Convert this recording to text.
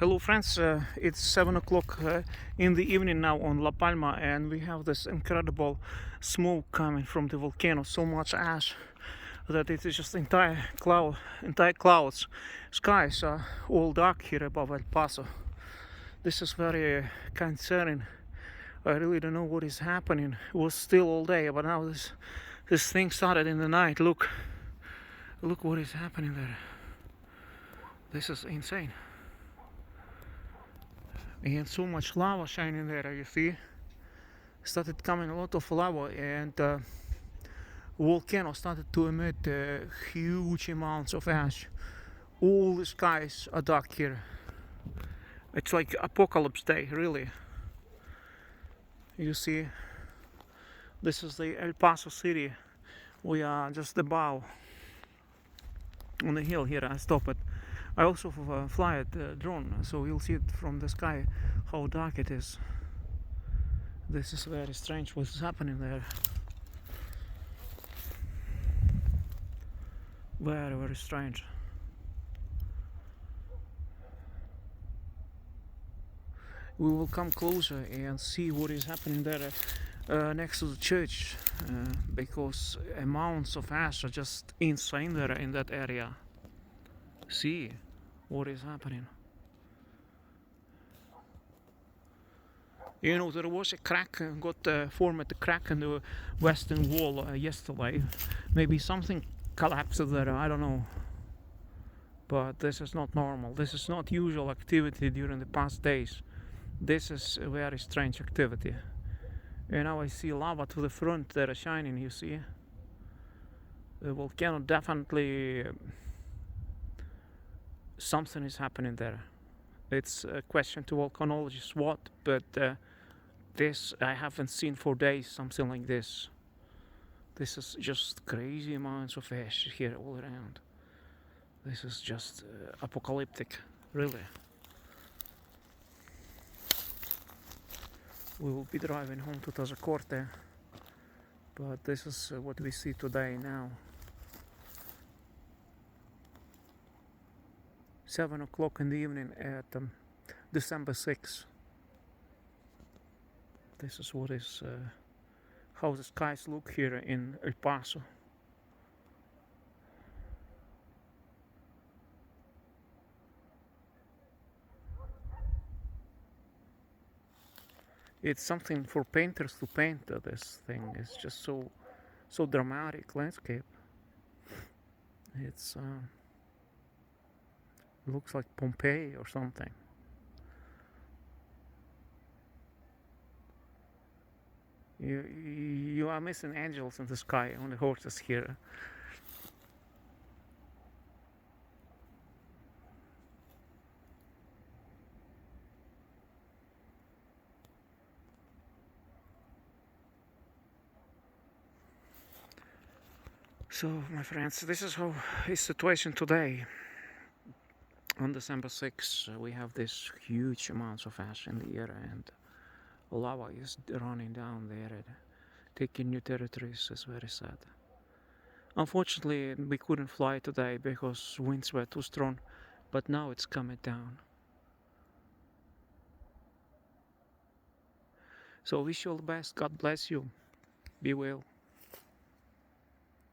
Hello friends, it's 7 o'clock in the evening now on La Palma, and we have this incredible smoke coming from the volcano. So much ash that it is just entire clouds. Skies are all dark here above El Paso. This is very concerning. I really don't know what is happening. It was still all day, but now this thing started in the night. Look what is happening there. This is insane. And so much lava shining there, you see. Started coming a lot of lava, and volcano started to emit huge amounts of ash. All the skies are dark here. It's like apocalypse day, really. You see, this is the El Paso city. We are just above on the hill here. I stop it. I also fly a drone, so you'll see it from the sky how dark it is. This is very strange what's happening there. Very strange. We will come closer and see what is happening there next to the church, because amounts of ash are just insane there in that area. See what is happening. You know, there was a crack, formed a crack in the western wall yesterday. Maybe something collapsed there, I don't know. But this is not normal. This is not usual activity during the past days. This is a very strange activity. And now I see lava to the front that are shining, you see. The volcano definitely... something is happening there. It's a question to volcanologists what, but this I haven't seen for days, something like this. This is just crazy amounts of ash here all around. This is just apocalyptic, really. We will be driving home to Tazacorte, but this is what we see today now. 7 o'clock in the evening at December 6th. This is what is how the skies look here in El Paso. It's something for painters to paint. This thing is just so dramatic landscape. It's looks like Pompeii or something. You are missing angels in the sky on the horses here. So, my friends, this is how is situation today. On December 6th, we have this huge amounts of ash in the air, and lava is running down there, taking new territories. Is very sad. Unfortunately, we couldn't fly today because winds were too strong, but now it's coming down. So wish you all the best. God bless you. Be well.